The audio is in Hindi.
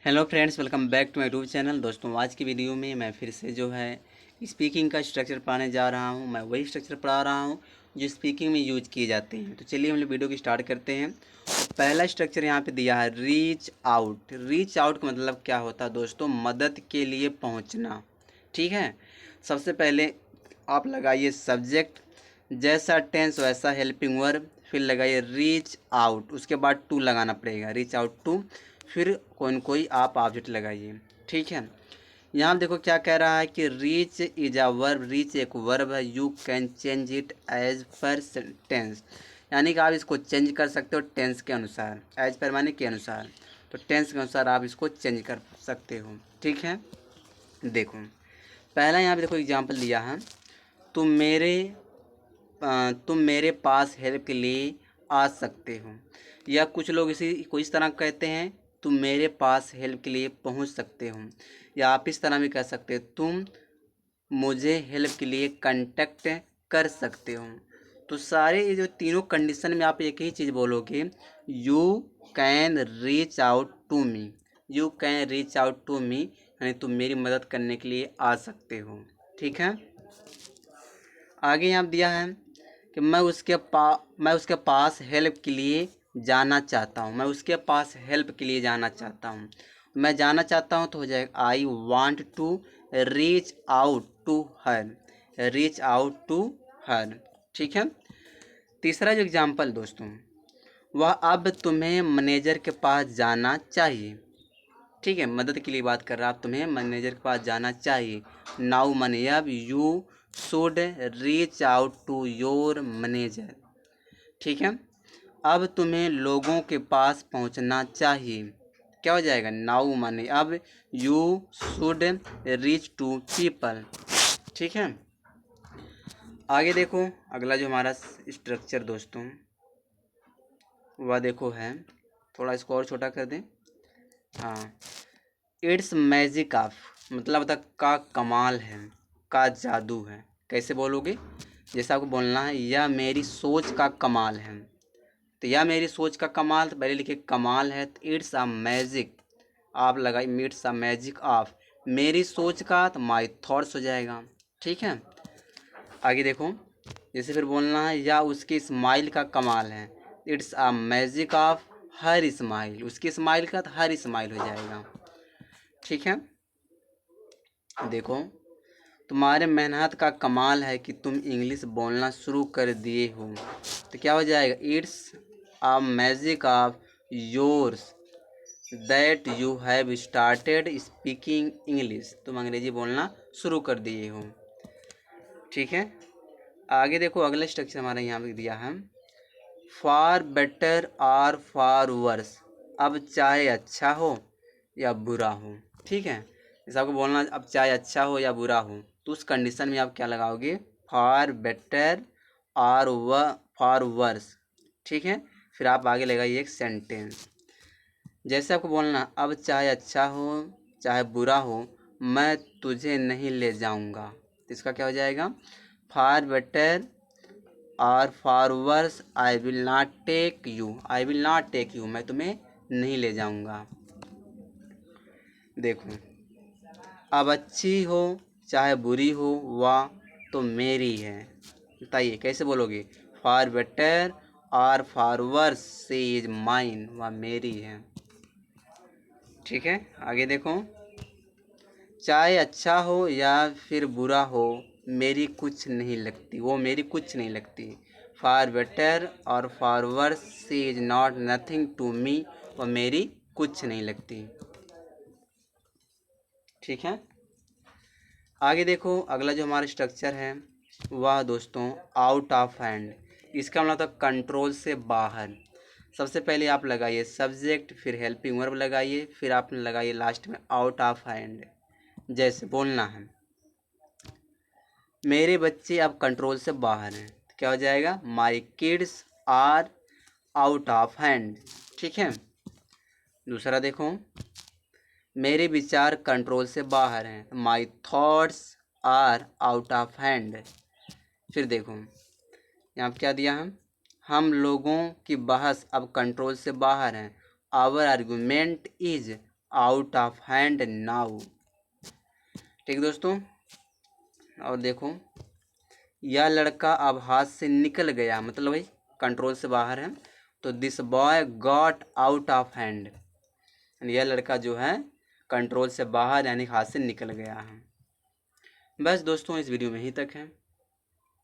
Hello friends, welcome back to my YouTube channel. दोस्तों, आज की वीडियो में मैं फिर से जो है स्पीकिंग का स्ट्रक्चर पढ़ाने जा रहा हूं। मैं वही स्ट्रक्चर पढ़ा रहा हूं जो स्पीकिंग में यूज किए जाते हैं। तो चलिए हम लोग वीडियो की स्टार्ट करते हैं। पहला स्ट्रक्चर यहाँ पे दिया है रीच आउट। रीच आउट का मतलब क्या होता है दोस्तों? मदद के लिए पहुँचना। ठीक है। सबसे पहले आप लगाइए सब्जेक्ट, जैसा टेंस वैसा हेल्पिंग वर्ब, फिर लगाइए रीच आउट, उसके बाद टू लगाना पड़ेगा, रीच आउट टू, फिर कोई आप ऑब्जेक्ट लगाइए। ठीक है। यहाँ देखो क्या कह रहा है कि reach is a verb. Reach एक वर्ब है। You can change it as per tense, यानी कि आप इसको चेंज कर सकते हो टेंस के अनुसार। एज पर माने के अनुसार, तो टेंस के अनुसार आप इसको चेंज कर सकते हो। ठीक है। देखो पहला यहाँ पे देखो एग्जाम्पल दिया है, तुम मेरे तुम मेरे पास हेल्प के लिए आ सकते हो। या कुछ लोग इसी को इस तरह कहते हैं, तुम मेरे पास हेल्प के लिए पहुंच सकते हो। या आप इस तरह भी कह सकते हो, तुम मुझे हेल्प के लिए कांटेक्ट कर सकते हो। तो सारे ये जो तीनों कंडीशन में आप एक ही चीज़ बोलोगे, you can reach out to me. You can reach out to me यानी तुम मेरी मदद करने के लिए आ सकते हो। ठीक है। आगे यहाँ दिया है कि मैं उसके पास हेल्प के लिए जाना चाहता हूँ। मैं उसके पास हेल्प के लिए जाना चाहता हूँ। मैं जाना चाहता हूँ तो हो जाएगा I want to reach out to her. Reach out to her. ठीक है। तीसरा जो एग्जाम्पल दोस्तों, वह अब तुम्हें मैनेजर के पास जाना चाहिए। ठीक है, मदद के लिए बात कर रहा, आप तुम्हें मैनेजर के पास जाना चाहिए। नाउ मनी, अब you should reach out to your manager. ठीक है। अब तुम्हें लोगों के पास पहुंचना चाहिए। क्या हो जाएगा? नाउ मनी, अब you should reach to people. ठीक है। आगे देखो अगला जो हमारा स्ट्रक्चर दोस्तों, वह देखो है, थोड़ा इसको और छोटा कर दें। हाँ, इट्स मैजिक ऑफ, मतलब तक का कमाल है, का जादू है। कैसे बोलोगे? जैसे आपको बोलना है यह मेरी सोच का कमाल है, तो यह मेरी सोच का कमाल, तो पहले लिखे कमाल है, तो इट्स अ मैजिक, आप लगाई इट्स अ मैजिक ऑफ, मेरी सोच का, तो माई थॉट्स हो जाएगा। ठीक है। आगे देखो, जैसे फिर बोलना है या उसकी स्माइल का कमाल है, it's a magic of her smile, उसकी स्माइल का तो हर स्माइल हो जाएगा। ठीक है। देखो, तुम्हारे मेहनत का कमाल है कि तुम इंग्लिश बोलना शुरू कर दिए हो, तो क्या हो जाएगा? It's a magic of yours that you have started speaking English, तुम अंग्रेजी बोलना शुरू कर दिए हो। ठीक है। आगे देखो अगला स्ट्रक्चर हमारा यहाँ पे दिया है, फार बेटर और फार वर्स। अब चाहे अच्छा हो या बुरा हो। ठीक है। जैसे आपको बोलना अब चाहे अच्छा हो या बुरा हो, तो उस कंडीशन में आप क्या लगाओगे? फार बेटर और व फार वर्स। ठीक है। फिर आप आगे लगाइए एक सेंटेंस। जैसे आपको बोलना अब चाहे अच्छा हो चाहे बुरा हो, मैं तुझे नहीं ले जाऊंगा, तो इसका क्या हो जाएगा? For better or for worse I will not take you. I will not take you, मैं तुम्हें नहीं ले जाऊंगा। देखो, अब अच्छी हो चाहे बुरी हो, वह तो मेरी है। बताइए कैसे बोलोगे? For better or for worse she is mine, वह मेरी है। ठीक है। आगे देखो, चाहे अच्छा हो या फिर बुरा हो, मेरी कुछ नहीं लगती, वो मेरी कुछ नहीं लगती। For better or for worse she is not nothing to me, वो मेरी कुछ नहीं लगती। ठीक है। आगे देखो अगला जो हमारा स्ट्रक्चर है, वह दोस्तों आउट ऑफ हैंड। इसका मतलब कंट्रोल से बाहर। सबसे पहले आप लगाइए सब्जेक्ट, फिर हेल्पिंग वर्ब लगाइए, फिर आप लगाइए लास्ट में आउट ऑफ हैंड। जैसे बोलना है मेरे बच्चे अब कंट्रोल से बाहर हैं, तो क्या हो जाएगा? My kids are out of hand. ठीक है। दूसरा देखो, मेरे विचार कंट्रोल से बाहर हैं, my thoughts are out of hand. फिर देखो यहाँ पे क्या दिया है, हम लोगों की बहस अब कंट्रोल से बाहर है, our argument is out of hand now. ठीक दोस्तों, और देखो यह लड़का अब हाथ से निकल गया, मतलब भाई कंट्रोल से बाहर है। तो this boy got out of hand, यह लड़का जो है कंट्रोल से बाहर यानी हाथ से निकल गया है। बस दोस्तों इस वीडियो में ही तक है।